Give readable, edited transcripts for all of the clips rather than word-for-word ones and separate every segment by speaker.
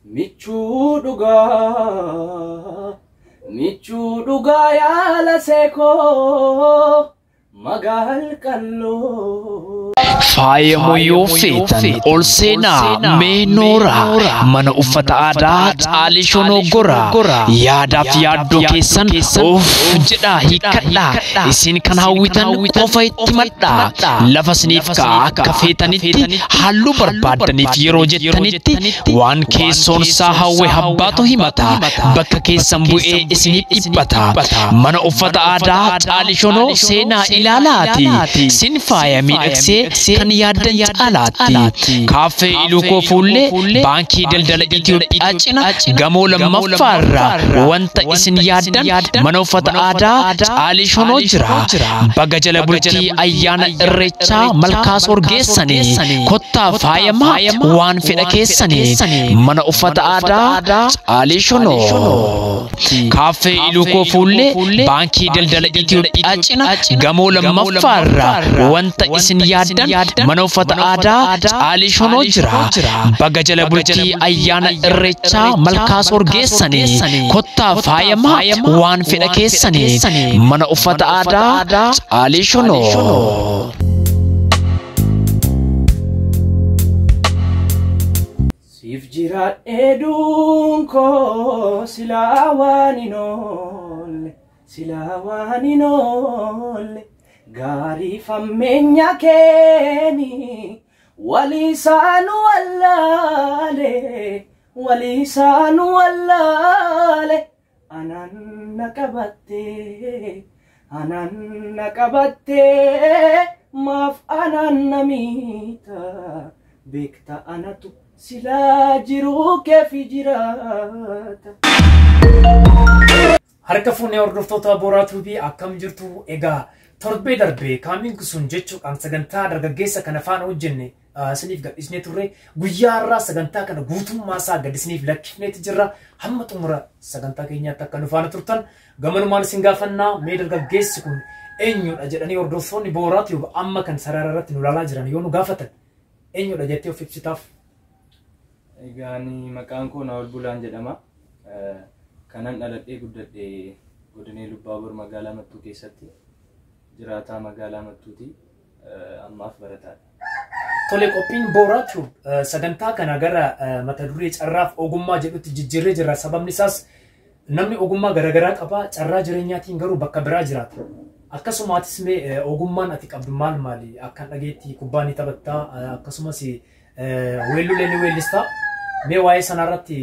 Speaker 1: Michuu dhugaa yaala seekoo magal kalloo.
Speaker 2: Faayamuu yoo feetan ol seenaa mee nooraa mana uffata aadaa Caalii Shonoo Goraa yaadaaf yaaddoo keessan of jedhaa hiikkadhaa isin kan hawwitan qofa itti madhaa lafa isiniif ka'a akka feetanitti halluu barbaadaniif yeroo jettanitti waan keessoon isaa hawwe habbaatu himata bakka keessan bu'ee isiniif dhibbata mana uffata aadaa Caalii Shonoo seenaa ilaalaati sin faaya miidhagsee kan yaaddan caalaatti kaaffee Iluukoo Fuullee baankii daldala Itoophiyaa cina gamoo lammaffaarraa wanta isin yaaddan mana uffata aadaa Caalii Shonoo jira baga jala bultii ayyaana Irreechaa Malkaasoor geessanii kottaa faayamaa waan fedha keessanii mana uffata aadaa Caalii Shonoo kaaffee Iluukoo Fuullee baankii daldala Itoophiyaa cina gamoo lammaffaarraa wanta isin yaaddan mana uffata aadaa Caalii Shonoo jira baga jala bultii ayyaana Irreechaa Malkaasoor geessanii kottaa faayamaa waan fedha keessanii mana uffata aadaa Caalii Shonoo.
Speaker 1: Siif jiraadhee duunkoo silaa waan hin oolle gaarii fammeenya keeni waliisaanu wallaale ananna qabattee maaf ananna miita beekta anatu silaa jiruu keefi jiraata.
Speaker 3: Harka fuunee hordoftoota Booraa TV akkam jirtu egaa torbee darbee kaamiin sun jechuudhaan sagantaa dargaggeessa kana faana hojjenne isiniif gadhisnee turre guyyaa irraa sagantaa kana guutummaa isaa gadhisniif lakkifneeti jirra hamma xumura sagantaa keenyaatti akka nu faana turtan gamanumaan isin gaafannaa mee dargaggeessi kun eenyudha jedhanii hordoftoonni Booraa TV amma kan sarara irratti nu ilaalaa jiran yoo nu gaafatan eenyudha jettee of ibsitaaf?
Speaker 4: Egaani maqaan koo Naawol Bulaan jedhama. Kanan dhaladhee guddadhee godina Lubbaaboor magaalaa Mattuu keessatti jiraataa magaalaa Mattuuti ammaaf barataadha.
Speaker 3: Tole qophiin Booraa TV sagantaa kana gara mata duree carraaf ogummaa jedhutti jijjiirree jira sababni isaas namni ogummaa garagaraa qaba carraa jireenyaatiin garuu bakka biraa jiraata. Akkasumaatis mee ogummaan ati qabdu maali akkan dhageetti kubbaa ni taphattaa akkasumas weellulee ni weellistaa mee waa'ee sanarratti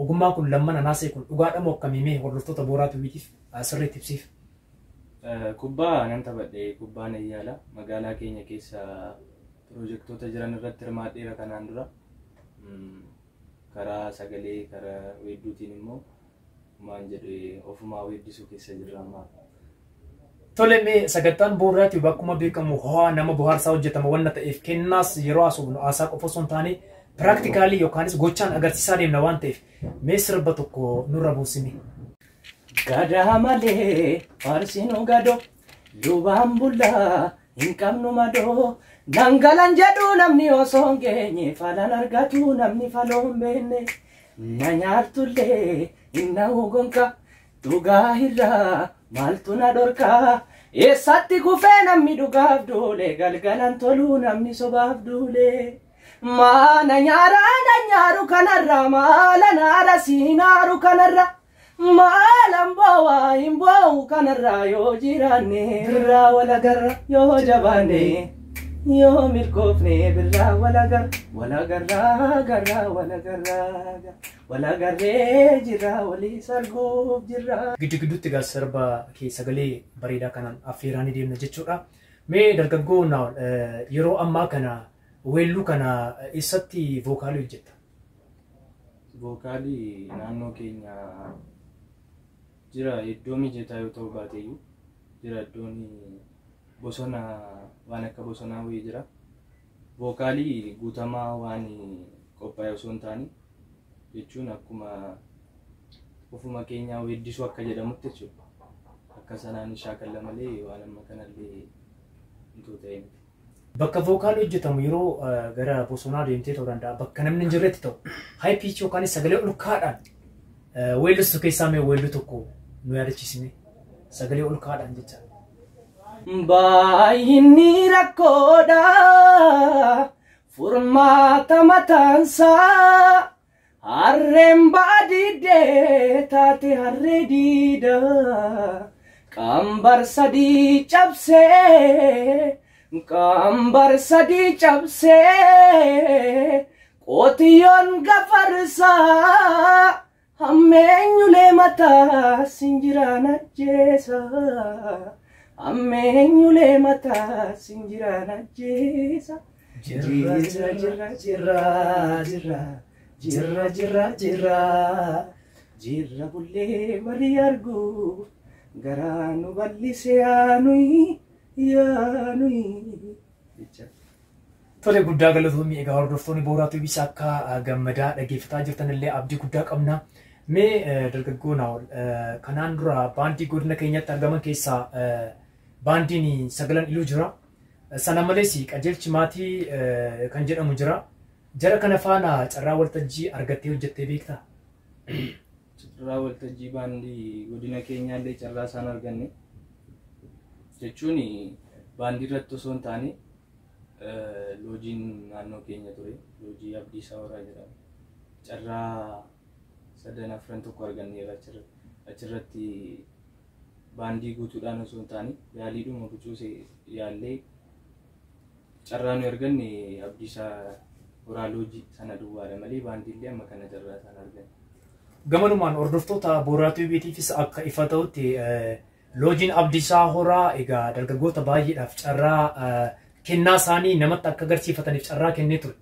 Speaker 3: ogummaan kun lammana naasee kun dhugaadha moo akkamii mee hordoftoota Booraa TVtiif sirriitti ibsiif?
Speaker 4: Kubbaa nan taphadhe kubbaan ayyaala magaalaa keenya keessa piroojektota jiran irratti hirmaadheera kanaan dura karaa sagalee karaa weedduutiin immoo maan jedhee ofumaa weeddisuu keessa jirra ammaa.
Speaker 3: Tole mee sagantaan Booraa TV akkuma beekamu ho'aa nama bohaarsaa hojjetama wanna ta'eef kennaas yeroo haasofnu haasaa qofa osoo hin taane practically yookaanis gochaan agarsiisaa deemna waan ta'eef mee sirba tokko nurra buusimi.
Speaker 1: Gadaa malee faarsinuu gadoo lubaan bullaa hin qabnu madoo dangalan jedhu namni osoo hin geenye falan argatu namni faloo hin beekne na nyaartullee inna hugonka dhugaa irraa maaltu na dhorkaa eessatti kufee namni dhugaaf duule galgalan toluu namni sobaaf duule. Maana nyaaru kanarra maala naara siinaaru kanarra maalan boo'aa hin boo'u kanarra yoo jiraanne birraa walagarra yoo jabaanne yoo milkoofne birraa walagarree jirra walii sarguuf jirra.
Speaker 3: Gidduutti gaa sirba kee sagalee bareedaa kanaan affeeraanii deemna jechuudha. Mee dargaggoo Naawol yeroo ammaa kana weelluu kana eessatti vookaalii hojjetta?
Speaker 4: Vookaalii naannoo keenya jira iddoo mijataa yoo ta'u baateeyyuu jira iddoon bosona waan akka bosonaa wayii jira. Vookaalii guutamaa waan qophaa'e osoo hin taane jechuun akkuma ofuma keenyaa weeddisuu akka jedhamutti jechuudha. Akka sanaan shaakalla malee waan amma kanallee hin ta'e.
Speaker 3: Bakka vookaalii hojjetamu yeroo gara bosonaa deemtee ta'uu danda'a. Bakka namni hin jirretti ta'u. High pitch yookaan sagalee ol kaadhaan weellistu keessaa mee weelluu tokko nu yaadachiisne sagalee ol kaadhaan jecha.
Speaker 1: Baay'inni rakkoodha furmaata mataansaa harreen baadiidee taate harree diida qambar sadii cabsee qotiyyoon gafarsaa hammeenyulee mataa sinjiraan ajjeesa hammeenyulee mataa sinjiraan ajjeesa jirra bullee barii arguu garaa nu bal'isee yaanuyi.
Speaker 3: Tole guddaa galatoomii egaa hordoftoonni Booraa TV akka gammadaa dhaggeeffataa jirtan illee abdii guddaa qabna. Mee dargaggoo Naa'ol kanaan dura baandii godina keenyatti argaman keessaa baandiin Sagalan Iluu jira. Sana malees qajeelchi maatii kan jedhamu jira. Jara kana faana carraa waltajjii argattee hojjettee beektaa?
Speaker 4: Carraa waltajjii baandii godina keenyaallee carraa isaan arganne jechuun baandii irratti osoo hin taane loojiin naannoo keenya ture loojii Abdiisaa Horaa jedhama. Carraa 3-4 tokko arganneera achirratti baandii guutuudhaan osoo hin taane yaaliidhuma bucuusee yaallee carraa nu arganne Abdiisaa Horaa loojii sana duwwaadha malee baandiillee amma kana carraa isaan arganne.
Speaker 3: Gamanumaan hordoftoota Booraa TV'tiifis akka ifa ta'utti loojiin Abdiisaa Horaa egaa dargaggoota baay'eedhaaf carraa kennaa isaanii namatti akka agarsiifataniif carraa kennee ture.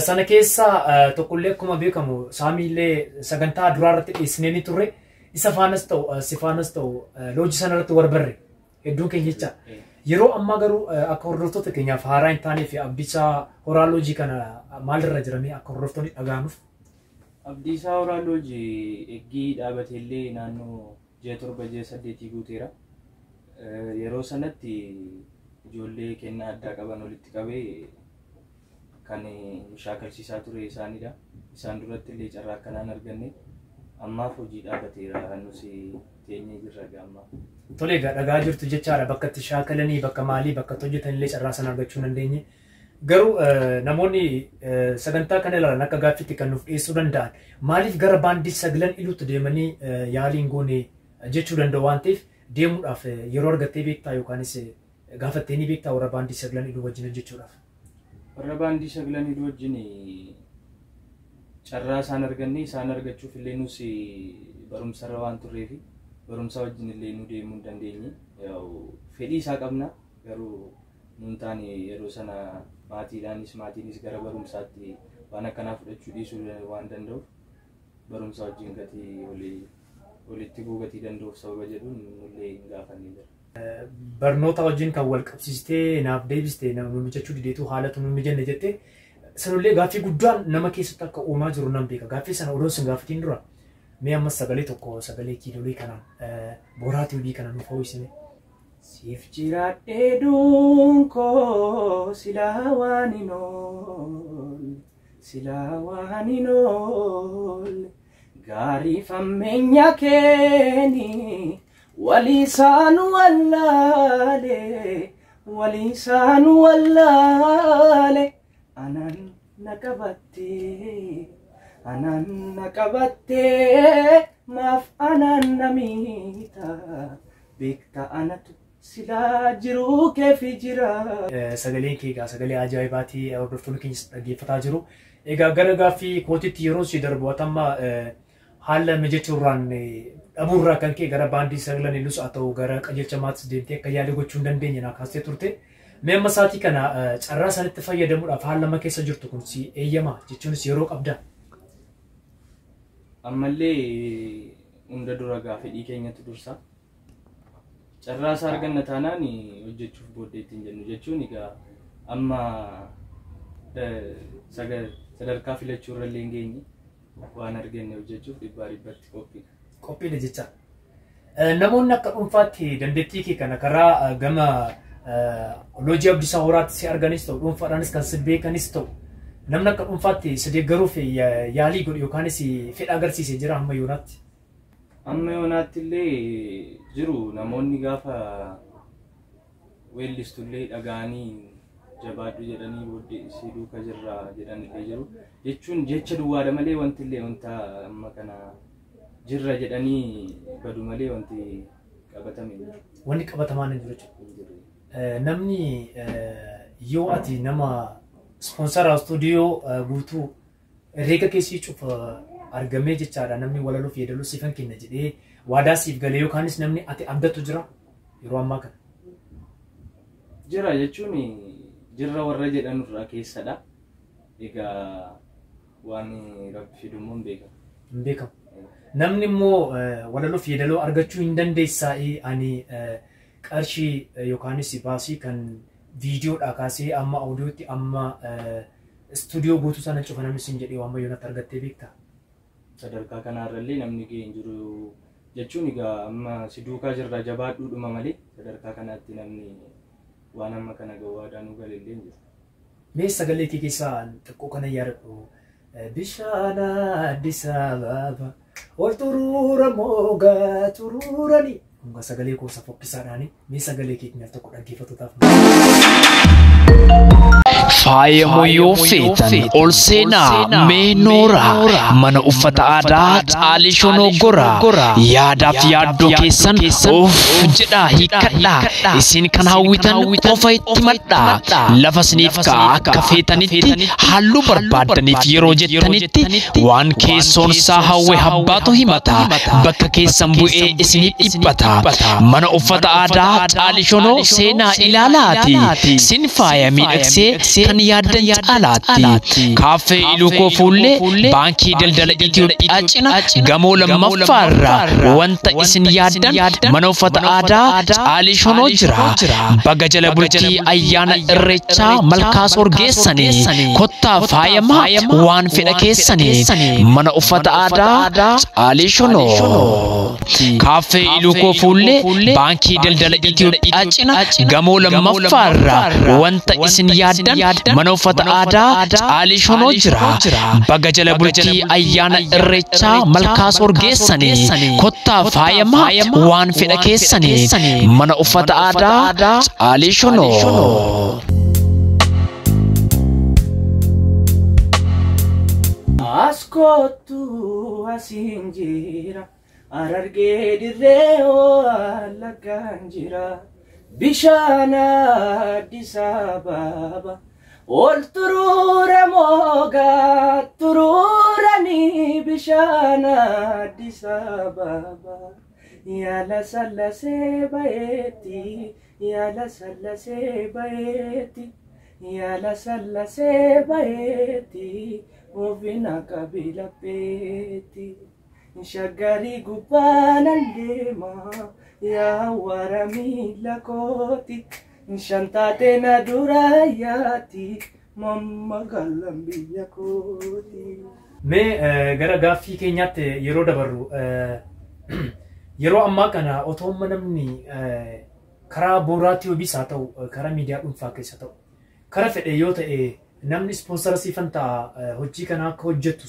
Speaker 3: Sana keessaa tokkollee akkuma beekamu saamiillee sagantaa duraa irratti dhiyeessinee ni turre. Isa faanas ta'u si faanas ta'u loojii sana irratti warbarre hedduun keenya jecha. Yeroo ammaa garuu akka hordoftoota keenyaaf haaraa hin taanee fi Abdiisaa Horaa loojii kana maalirra jiramee akka hordoftoonni dhaga'anuuf?
Speaker 4: Abdiisaa Horaa loojii eeggii dhaabateellee naannoo 7-8 guuteera. Yeroo sanatti ijoollee kennaa addaa qaban walitti qabee kan shaakalsiisaa ture isaanidha. Isaan duratti illee carraa akkanaan arganne ammaaf hojii dhaabateera nusi teenyee jirra gaamma.
Speaker 3: Tole egaa dhagaa jirtu jechaadha bakka itti shaakalanii bakka maalii bakka itti hojjetan illee carraa sana argachuu dandeenye. Garuu namoonni sagantaa kana ilaalan akka gaaffiitti kan nuuf dhiyeessuu danda'an maaliif gara baandii Sagalan Iluutti deemanii yaaliin goone jechuu danda'u waan ta'eef deemuudhaaf yeroo argattee beektaa yookaanis gaafattee ni beektaa warra baandii Sagalan Iluu wajjin hojjechuudhaaf?
Speaker 4: Warra baandii Sagalan Iluu wajjin carraa isaan arganne isaan argachuuf illee nus barumsarra waan turreef barumsa wajjin illee nu deemuu hin dandeenye. Fedhii isaa qabna garuu nuun taane yeroo sana maatiinis gara barumsaatti waan akkanaa fudhachuu dhiisuu waan danda'uuf barumsa wajjin gatii walitti bu'uu gatii danda'uuf sababa jedhuun nullee hin gaafanne jira.
Speaker 3: Barnoota wajjin kan wal qabsiistee naaf deebistee nu mijachuu dideetu haalatu nu mijanne jettee sanullee gaaffii guddaan nama keessatti akka uumaa jiru nan beeka. Gaaffii sana odoo sin gaafatiin dura mee ammas sagalee tokko sagalee kiilolee kanaan Booraa TV kanaan nuuf hawwisine.
Speaker 1: Siif jiraadhee duunkoo silaa waan hin oolle gaarii fammeenya keeni waliisaan wallaale anan na qabattee maaf anan namiita beekta anatu silaa jiruu keefi jira.
Speaker 3: Sagaleen kee egaa sagalee ajaa'ibaatii hordoftoonni keenya dhaggeeffataa jiru. Egaa gara gaaffii kootiitti yeroo si darbu atamma haala mijachuurraan dhabuurraa kan kee gara baandii Sagalan Iluus haa ta'u gara qajeelcha maatis deemtee akka yaalii gochuu hin dandeenye naa kaastee turte. Mee amma saatii kana carraa sanitti fayyadamuudhaaf haala lama keessa jirtu kun si eeyyamaa jechuunis yeroo qabdaa?
Speaker 4: Ammallee hunda dura fedhii keenyatti dursa. Carraa isaa arganna taanaan hojjechuuf booddee ittiin jennu jechuun egaa amma sadarkaa filachuu irra illee hin geenye waan arganne hojjechuuf dhibbaa dhibbatti qophiidha.
Speaker 3: Qophiidha jecha. Namoonni akka dhuunfaatti dandeettii kee kana karaa gama Loojii Abdiisaa Horaatti si arganis ta'u dhuunfaadhaanis kan si beekanis ta'u namni akka dhuunfaatti si deeggaruuf yaalii godhu yookaanis fedha agarsiisee jira hamma yoonaatti.
Speaker 4: Amma yoonaatti illee jiru namoonni gaafa weellistullee dhaga'anii jabaadhu jedhanii booddee si duuka jirra jedhanillee jiru. Jechuun jecha duwwaadha malee wanti illee wanta amma kana jirra jedhanii badu malee wanti qabatame jiru.
Speaker 3: Wanni qabatamaan hin jiru jechuudha. Namni yoo ati nama sponsora stuudiyoo guutuu herreega keessii cufa argamee jechaadha namni walaluuf yeedaluu siifan kenna jedhee waadaa siif galee yookaanis namni ati abdatu jira yeroo ammaa kana.
Speaker 4: Jira jechuun jirra warra jedhanurraa keessadha. Egaa waan rabbi fidummoo hin beekamu.
Speaker 3: Hin beekamu. Namni immoo walaluuf yeedaloo argachuu hin dandeessaa ani qarshii yookaanis baasii kan viidiyoodhaa kaasee amma audiyootti amma stuudiyoo guutuu sana cufa namni siin jedhee waan bayyoonatti argattee beektaa?
Speaker 4: Sadarkaa kanarrallee namni ga'e hin jiru jechuun egaa amma si duukaa jirra jabaadhuudhuma malee sadarkaa kanaatti namni waan amma kana gawwaadhaan galillee hin jiru.
Speaker 3: Mee sagalee kee keessaa xiqqoo kana yaadadhu. Bishaan Addis Ababa ol turuura moogaa turuurani. Kunga sagalee koosa fokkisaadhaani. Mee sagalee kee keenyaaf tokko dhaggeeffatootaaf.
Speaker 2: Faayamuu yoo feetan ol seenaa mee nooraa mana uffata aadaa Caalii Shonoggora yaadaaf yaaddoo keessan of jedhaa hiikkadhaa isin kan hawwitan qofa itti madhaa lafa isiniif ka'a akka feetanitti halluu barbaadaniif yeroo jettanitti waan keessoon isaa hawwe habbaatu himata bakka keessan bu'ee isiniif dhibbata mana uffata aadaa Caalii Shonoo seenaa ilaalaati sin faaya miidhagsee kan yaaddan caalaatti kaaffee Ilukoo Fuullee baankii daldala Itoophiyaa cina gamoo lammaffaarra wanta isin yaaddan mana uffata aadaa Caalii Shonoo jira baga jala bultii ayyaana Irreechaa malkaas orgeessanii kottaa faayamaa waan fedha keessanii mana uffata aadaa Caalii Shonoo kaaffee Ilukoo Fuullee baankii daldala Itoophiyaa cina gamoo lammaffaarra wanta isin yaaddan mana uffata aadaa Caalii Shonoo jira baga jala bultii ayyaana Irreechaa malkaas orgeessanii kottaa faayamaa waan fedha keessanii mana uffata aadaa Caalii Shonoo.
Speaker 1: Askootu asiin jira Harargee dirree Wallaggaan jira bishaan Addis Ababa ol turuura moogaa turuuranii bishaan Addis Ababa yaala sallasee bayeetti yaala sallasee bayeetti yaala sallasee bayeetti ofina qabila beetti shaggarii gubbaanan deema yaa wara miila kooti shantaate na durayaati mamma gallan biyya kooti.
Speaker 3: Mee gara gaaffii keenyaatti yeroo dabarru yeroo ammaa kana otoo namni karaa booraatii hojiis haa ta'u karaa miidiyaa dhuunfaa keessa ta'u karaa fedhe yoo ta'e namni ispoonsara siifan ta'a hojii kana akka hojjettu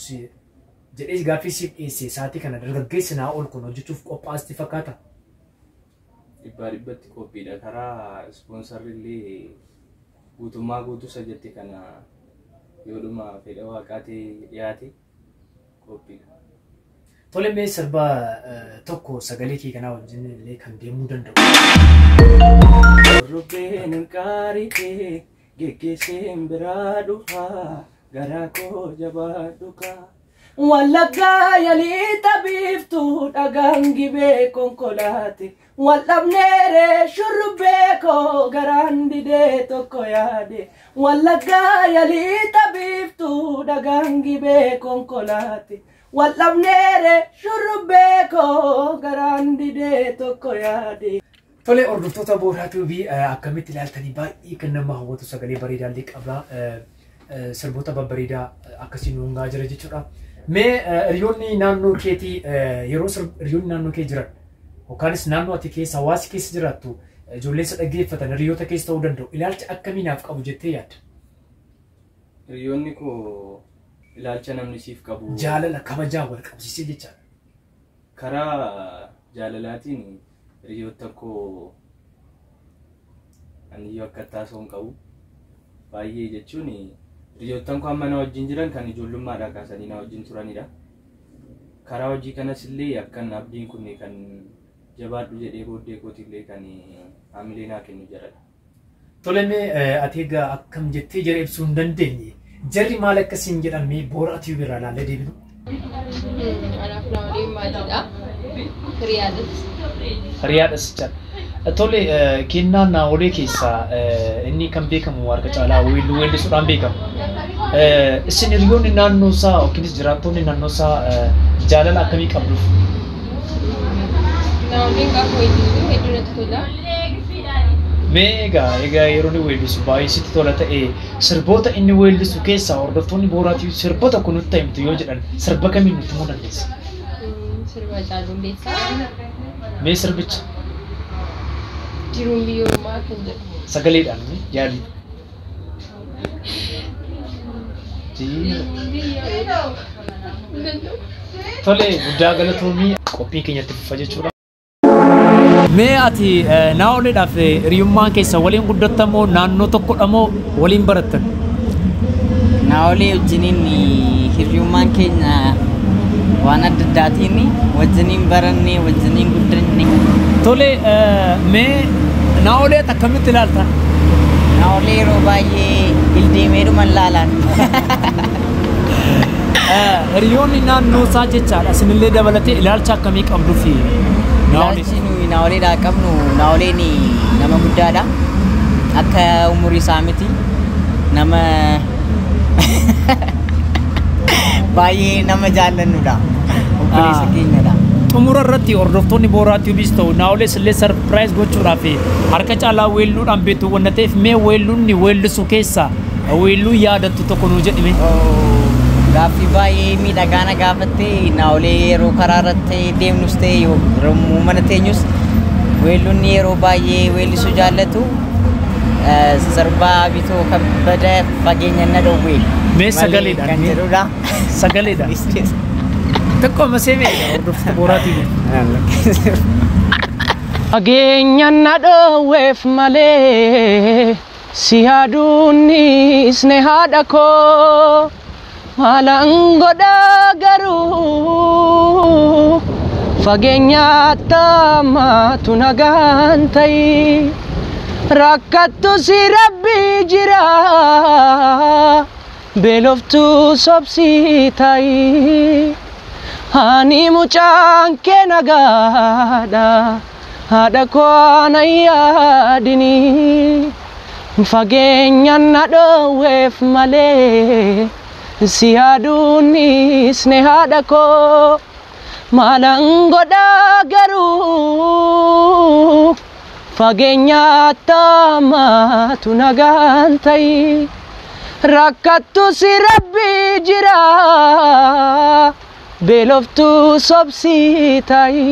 Speaker 3: jedhee gaaffii siif dhiyeesse sa'aatii kana dargaggeessi naa ol kun hojjechuuf qophaa'asti fakkaata.
Speaker 4: Dhibbaa dhibbatti qophiidha karaa ispoonsarri illee guutummaa guutuu sajjatti kana yoodhuma fedha waaqaatee dhiyaate qophiidha.
Speaker 3: Tole mee sirba tokko sagalee kee kanaa wajjin illee kan deemuu danda'u.
Speaker 1: Rubbeen qaarii kee geggeesseen biraa dhufaa garaa koo jabaa dhukaa. Wallaggaa yalii tabiiftuu dhagaan gibee konkolaate waldhabneeree shurrubbee koo garaan didee tokko yaade Wallaggaa yalii tabiiftuu dhagaan gibee konkolaate waldhabneeree shurrubbee koo garaan didee tokko yaade.
Speaker 3: Tole hordoftoota Booraa TV akkamitti ilaaltanii baay'ee kan nama hawwatu sagalee bareedaa illee qabaa sirboota babbareedaa akkasiin hungaa jira jechuudha. Mee hiriyoonni naannoo keetii yeroo hiriyoonni naannoo kee jiran yookaanis naannoo ati keessa hawaasi keessa jiraattu ijoollee isa dhaggeeffatan hiriyoota keessa ta'uu danda'u ilaalcha akkamiinaaf qabu jettee yaadda?
Speaker 4: Hiriyoonni koo ilaalcha namni siif qabu
Speaker 3: Jaalala kabajaa wal qabsiisee jechaadha.
Speaker 4: karaa jaalalaatiin hiriyoota koo ani akka taasisan qabu baay'ee jechuun hiriyoottan koo amma na wajjin jiran kan ijoollummaadhaa kaasanii na wajjin turanidha. Karaa hojii kanas illee akkan abdiin kun kan jabaadhu jedhee booddee kootillee kan haamilee naa kennu jaradha.
Speaker 3: Toleme ati egaa akkam jettee jara ibsuu hin dandeenye jarri maal akkasiin jedhamee boora ati birraa laallee deebitu?
Speaker 5: Anaaf namoonni maaliidha? Hiriyaadhas.
Speaker 3: Hiriyaadhas jechaadha. Tole kennaan naannolee keessaa inni kan beekamu harka caalaa weellisuudhaan beekamu. Isin hiriyoonni naannoo isaa yookiinis jiraattonni naannoo isaa jaalala akkamii qabduuf?
Speaker 5: Namoonni gaafa weellisu hedduu natti tola.
Speaker 3: Mee egaa yeroo inni weellisu baay'ee sitti tola ta'e sirboota inni weellisu keessaa hordoftoonni booraatii sirboota kun nutti himtu yoo jedhan sirba kamiin nutti himuu dandeessa?
Speaker 5: Sirba Caaluu Hundeessaa.
Speaker 3: Mee sirbicha?
Speaker 5: Jiruun biyyoomaa kan jedhu.
Speaker 3: Sagaleedhaan yaalii. Tole guddaa galatoomii qophii keenyatti fufa jechuudha. Mee ati naannoleedhaaf hiriyummaan keessa waliin guddattamoo naannoo tokkodha moo waliin barattan?
Speaker 6: Naannolee wajjiniin hiriyummaan keenya waan adda addaatiin wajjiniin barannee wajjiniin guddanne.
Speaker 3: Tole mee naannolee akkamitti ilaalta?
Speaker 6: Naannolee yeroo baay'ee ildeemeedhuma ilaalan.
Speaker 3: Hiriyoonni naannoo isaa jechaadha isinillee dabalatee ilaalcha akkamii qabduufi?
Speaker 6: Ilaalchi nuyi naannoleedhaa qabnu naannoleen nama guddaadha. Akka umurii isaa miti nama baay'ee nama jaallannudha. Obboleessa keenyadha.
Speaker 3: Xumura irratti hordoftoonni booraatiifis ta'u naannolee illee sarpiraayiz gochuudhaaf harka caalaa weelluudhaan beektu waan ta'eef mee weelluun weellisu keessaa weelluu yaadattu tokko nuu jedhime.
Speaker 6: Gaaffii baay'ee miidhagaa gaafatte naannolee yeroo karaa irratti deemnus ta'e yommuu mana teenyus weelluun yeroo baay'ee weellisuu jaallatu sirbaa bitoo kabbada fageenya na dhowwee.
Speaker 3: Mee sagaleedhaan
Speaker 6: kan jedhudha.
Speaker 3: Sagaleedhaan. Tokko maseemee hordoftoota booraatiif.
Speaker 1: Fageenya na dhowweef malee si yaaduunis ne haadha koo. Maalaan godhaa garuu fageenyaatti ammaatu nagaan ta'i rakkattu si rabbi jira beeloftuu sobsii ta'i ani mucaan kee nagaadha haadha koo na yaadini fageenya na dhowweef malee. Si yaaduunis ne haadha koo maalaan godhaa garuu fageenyaatti ammaatu nagaan ta'i rakkattu si rabbi jira beeloftuu sobsii ta'i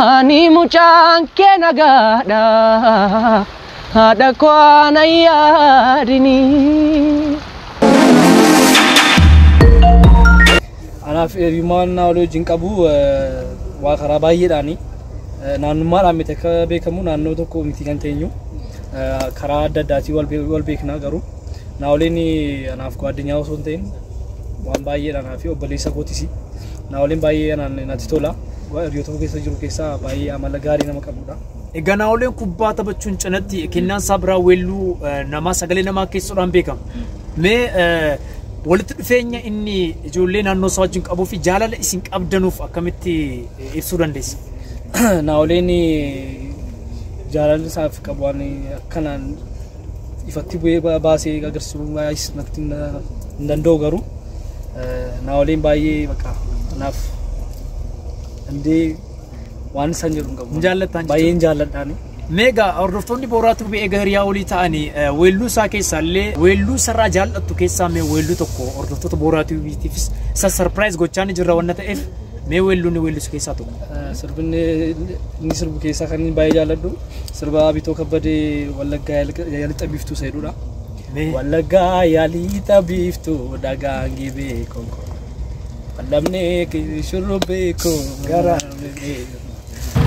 Speaker 1: ani mucaan kee nagaadha haadha koo na yaadini.
Speaker 7: Anaaf hiriyummaan naannolee wajjin qabu waa karaa baay'eedhaani. Naannummaadhaan miti akka beekamu naannoo tokko miti kan teenyu karaa adda addaatiin wal beekna garuu naannoleen anaaf addunyaa osoo hin ta'in waan baay'eedhaan fi obboleessa kootis naannoleen baay'ee natti tola. Hiriyoota keessa jiru keessaa baay'ee amala gaarii nama qabudha.
Speaker 3: Egaa naannoleen kubbaa taphachuun cinatti kennaan isaa biraa weelluu namaa sagalee namaa keessuudhaan beekama. Mee walitti dhufeenya inni ijoollee naannoo isaa wajjin qabuu fi jaalala isin qabdanuuf akkamitti ibsuu dandeessa?
Speaker 7: Naannoleen jaalala isaaf qabu waan akkanaan ifatti bu'ee baasee agarsiisuu natti hin danda'u garuu naannoleen baay'ee bakka anaaf dandee waan isaan jedhu hin qabu. Baay'ee hin jaalladhaani. Meega hordoftoonni booraatiif eega hiriyaa olii ta'anii weelluu isaa keessaa illee weelluu sarara jaallattu keessaa mee weelluu tokko hordoftoota booraatiifis isa sarpiraayiz gochaa jirra waan ta'eef
Speaker 3: Mee weelluun weellisu keessaa tokko.
Speaker 7: Sirbinni inni sirbu keessaa kan inni baay'ee jaalladhu sirba Abitoo Kabbadee Wallaggaa Yaalixa Biiftuu jedhudha. Wallaggaa Yaalixa Biiftuu dhagaan gibee konko. Wallamnee shurrubbee koo garaa.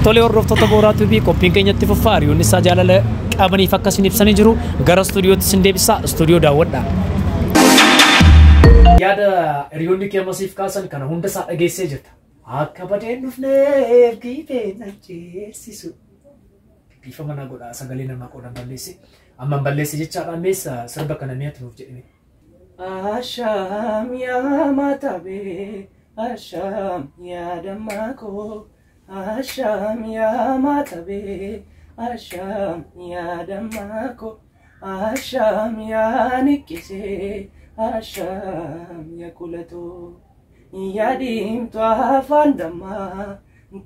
Speaker 3: Tole hordoftoota Booraa TV qophiin keenyatti fufaa hiriyoonni isaa jaalala qabaniif akkasiin ibsanii jiru gara stuudiyootti sin deebisa stuudiyoo daawwadhaa. Yaada hiriyoonni kee masiif kaasan kana hunda isaa dhageessee jirta. Akka badeen dhufneef giifee na jeessisu. Bifa mana godhaa sagalee namaa qoodan balleesse. Amman balleesse jechaadhaan meessa sirba kana mi'atti nuuf jedhime.
Speaker 1: Asham yaa matabee asham yaa dammaakoo. Asham yaa matabee asham yaa dammaakoo. Asham yaa niqqisee asham yaa kulatoo. Yaa diimtuu afaan dammaa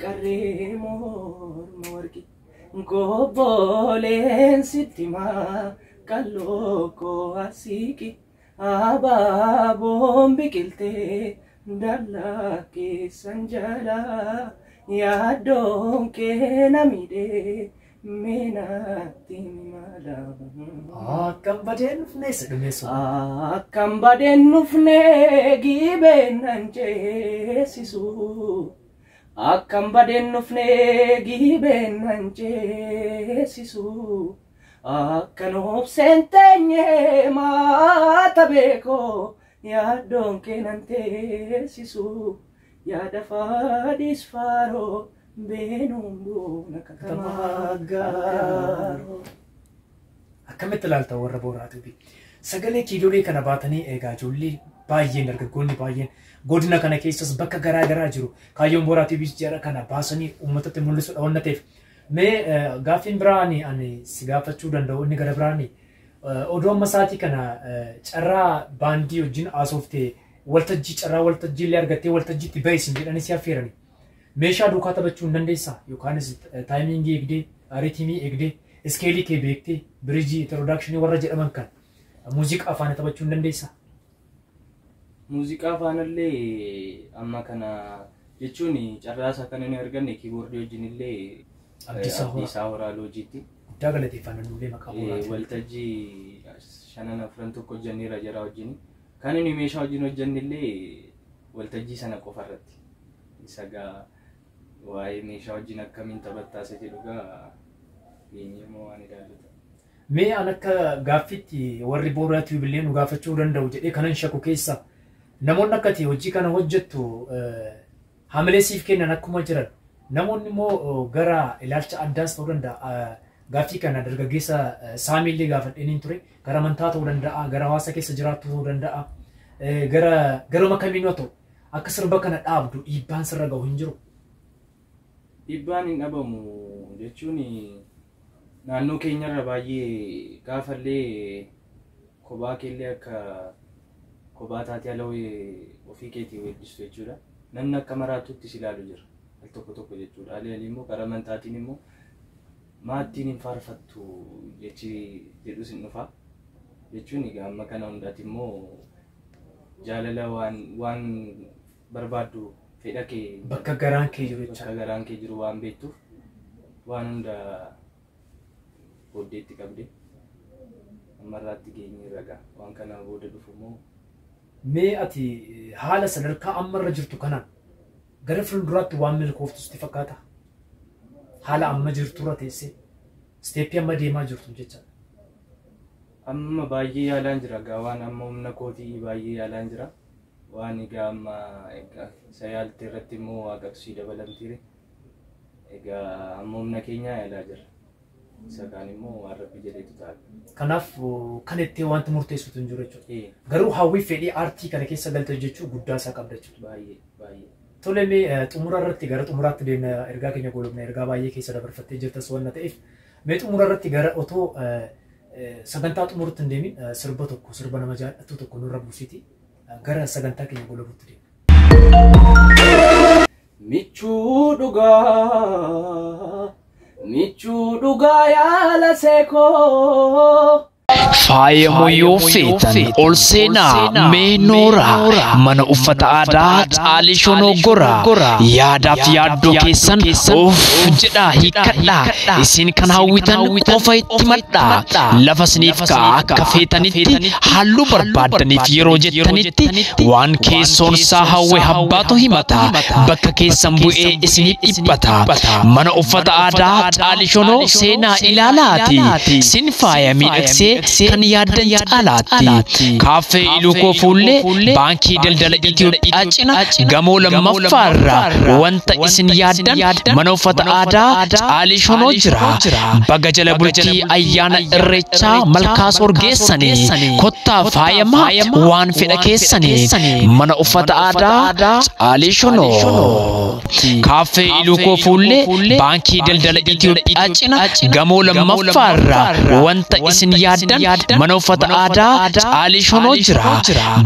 Speaker 1: qarree morma warqi. Gobboleen sitti maa qalloo koo asiiqi. Abaaboon biqiltee dallaa keessan jalaa. Yaaddoon kee na miidhee meenatti mala.
Speaker 3: Akkam badeen dhufnee sedhumeessu.
Speaker 1: Akkam badeen dhufnee gibeen nan jeessisu. Akkam badeen dhufnee gibeen nan jeessisu. Akkan obseen teenyee maata beekoo yaaddoon kee nan teessisu. Yaada faadis faaroo beenuun buuna katamaa gaaroo.
Speaker 3: Akkamitti ilaalta warra Booraa TV sagalee kiiloolee kana baatanii eegaa ijoollee baay'een dargaggoonni baay'een godina kana keessas bakka garaa garaa jiru kaayyoon Booraa TV jara kana baasanii uummatatti mul'isuudha waan ta'eef mee gaaffiin biraanii ani si gaafachuu danda'u inni gara biraanii oduu amma sa'aatii kana carraa baandii wajjin asooftee waltajjii carraa waltajjii illee argattee waltajjiitti ba'isin jedhanii si affeerani. Meeshaa duukaa taphachuu hin dandeessaa yookaanis taayimingii eegdee riitimii eegdee iskeelii kee beektee biriijii introdakshinii warra jedhaman kan muuziqaa afaan taphachuu hin dandeessaa.
Speaker 4: Muuziqaa afaanillee amma kana jechuun carraa isaa kan inni arganne kiiboordii wajjin illee Abdiisaa Horaa Loojiitti.
Speaker 3: Guddaa galateeffannaa nullee maqaa Booraa TV.
Speaker 4: Waltajjii 5-4 hojjanneera jara wajjin. Kan inni meeshaa wajjin hojjannillee waltajjii sana qofa irratti. Isa gaa waa'ee meeshaa wajjin akkamiin taphattaase jedhugaa eenyumoo waan ilaallata.
Speaker 3: Mee an akka gaaffitti warri Booraa TV illee nu gaafachuu danda'u jedhee kanan shakku keessa namoonni akkati hojii kana hojjettu hamilee siif kennan akkuma jiran namoonni immoo gara ilaalcha addaas ta'uu danda'a. Gaaffii kana dargaggeessa saamiillee gaafadheen ture gara amantaa ta'uu danda'a gara hawaasa keessa jiraattu ta'uu danda'a gara kamiinuu ta'u akka sirba kana dhaabdu dhiibbaan sirra gahu hin jiru.
Speaker 4: Dhiibbaan hin dhabamu jechuun naannoo keenyarra baay'ee gaafallee kophaa keellee akka kophaa taatee ala ofii keetii weeddistu jechuudha. Namni akka maraatutti si ilaalu jira al tokko jechuudha. Haalli immoo karaa amantaatiin immoo maatiin hin faarfattu jedhus hin dhufa jechuun amma kana hundaati immoo jaalala waan barbaaddu fedha kee
Speaker 3: bakka garaan kee jiru
Speaker 4: bakka garaan kee jiru waan beektuuf waan hunda booddeetti qabde ammarraatti geenye ragaa waan kana booda dhufu immoo.
Speaker 3: Mee ati haala sadarkaa ammarra jirtu kanaan gara fuulduraatti waan milkooftusti fakkaata. Haala amma jirturra teessee steeppii amma deemaa jirtu jecha.
Speaker 4: Amma baay'ee yaalaan jira gaa waan amma humna kootii baay'ee yaalaan jira. Waan egaa amma isa yaalte irratti immoo waaqaqsii dabalamtiire. Egaa amma humna keenya yaalaa jira. Isa kaan immoo waan rabbi jedheetu ta'a.
Speaker 3: Kanaaf kan itti wanti murteessutu hin jiru jechuudha. Garuu hawwii fedhii aartii kana keessa galte jechuun guddaa isaa qabda jechuudha.
Speaker 4: Baay'ee.
Speaker 3: Tole mee xumura irratti gara xumuraatti deemna ergaa keenya goolabna ergaa baay'ee keessa dabarfattee jirtas waan ta'eef mee xumura irratti gara otoo sagantaa xumurutti hin deemin sirba tokko sirba nama jaallattu tokko nurra buusiti gara sagantaa keenya goolabutti deemna.
Speaker 1: Michuu dhugaa yaala seekoo.
Speaker 2: faayamuu yoo feetan ol seenaa mee nooraa mana uffata aadaa caalii shonoo goraa yaadaaf yaaddoo keessan of jedhaa hiikkadhaa isin kan hawwitan qofa itti madhaa lafa isiniif ka'a akka feetanitti halluu barbaadaniif yeroo jettanitti waan keessoon isaa hawwe habbaatu himata bakka keessan bu'ee isiniif dhibbata mana uffata aadaa caalii shonoo seenaa ilaalaati sin faaya miidhagsee kan yaaddan caalaatti kaaffee Iluukoo Fuullee baankii daldala Itoophiyaa cina gamoo lammaffaarra wanta isin yaaddan mana uffata aadaa caalii shonoo jira baga jala bultii ayyaana irreechaa malkaasoor geessanii kottaa faayamaa waan fedha keessanii mana uffata aadaa caalii shonoo kaaffee Iluukoo Fuullee baankii daldala Itoophiyaa cina gamoo lammaffaarra wanta isin yaaddan mana uffata aadaa caalii shonoo jira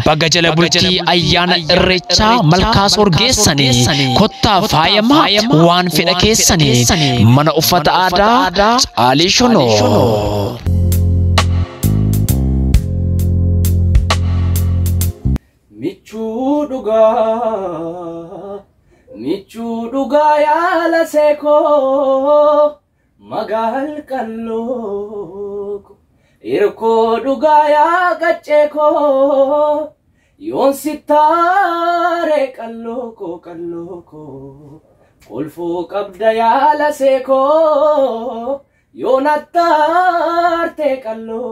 Speaker 2: baga jala bultii ayyaana irreechaa malkaasoor geessanii kottaa faayamaa waan fedha keessanii mana uffata aadaa caalii shonoo.
Speaker 1: Michuu dhugaa yaala seekoo magal kalloo irkoo dhugaa yaa qacceekoo yoon sittaare kalloo kolfoo qabda yaala seekoo yoon attaarte kalloo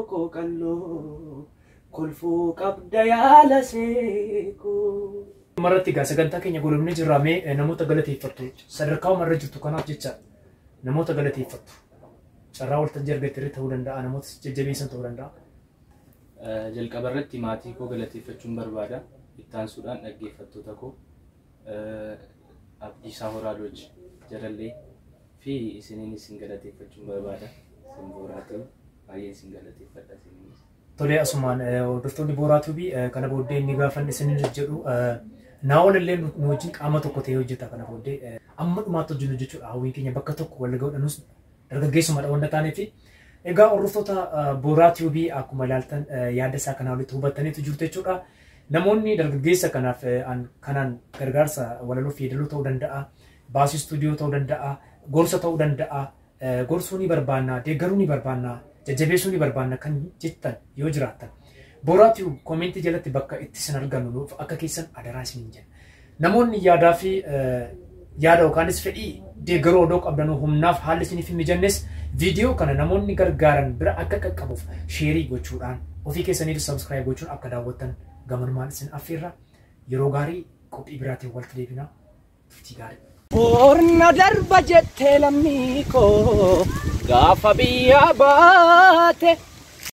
Speaker 1: kolfoo qabda yaala seekoo.
Speaker 3: Maratti gaa sagantaa keenya golomni jirraamee namoota galateeffattu sadarkaa umarra jirtu kanaaf jecha namoota galateeffattu carraa waltajjii argatanii ta'uu danda'a namoota jajjabeessan ta'uu danda'a.
Speaker 4: Jalqaba irratti maatii koo galateeffachuun barbaada ittaansuudhaan dhaggeeffattoota koo Abdiisaa Horaadooj Jarallee fi isiniin isin galateeffachuun barbaada isin booraa ta'u baay'ee isin galateeffadha isiniin.
Speaker 3: Tolee asumaan hordoftoonni Booraa TV kana booddee inni gaafanne isiniin jedhu naawwan illee nu wajjin qaama tokko ta'ee hojjeta kana booddee amma dhumaatti hojjennu jechuudha hawwiin keenya bakka tokko wal ga'uudhaanus dargaggeessumadha wanta taaneef egaa hordoftoota Booraa TV akkuma ilaaltan yaada isaa kanaa walitti hubattaniitu jirtu jechuudha namoonni dargaggeessa kanaaf kanaan gargaarsa walaloo fi yeedaloo ta'uu danda'a baasii istuudiyoo ta'uu danda'a gorsa ta'uu danda'a gorsuu ni barbaanna deeggaruu ni barbaanna jajjabeessuu ni barbaanna kan jettan yoo jiraattan Booraa TV koomeentii jalatti bakka itti isin argannu nuuf akka keessan adaraa isiniin jenna. Namoonni yaadaa fi yaada yookaanis fedhii deeggaruu odoo qabdanuu humnaaf haalli isiniif hin mijannes viidiyoo kana namoonni gargaaran bira akka qaqqabuuf sheerii gochuudhaan ofii keessaniitu sabskiraayib gochuun akka daawwattan gamanumaan isin affeerra yeroo gaarii qophii biraatiin walitti deebinaa turtii gaarii.
Speaker 1: Orna darba jettee lammii koo gaafa biyya baate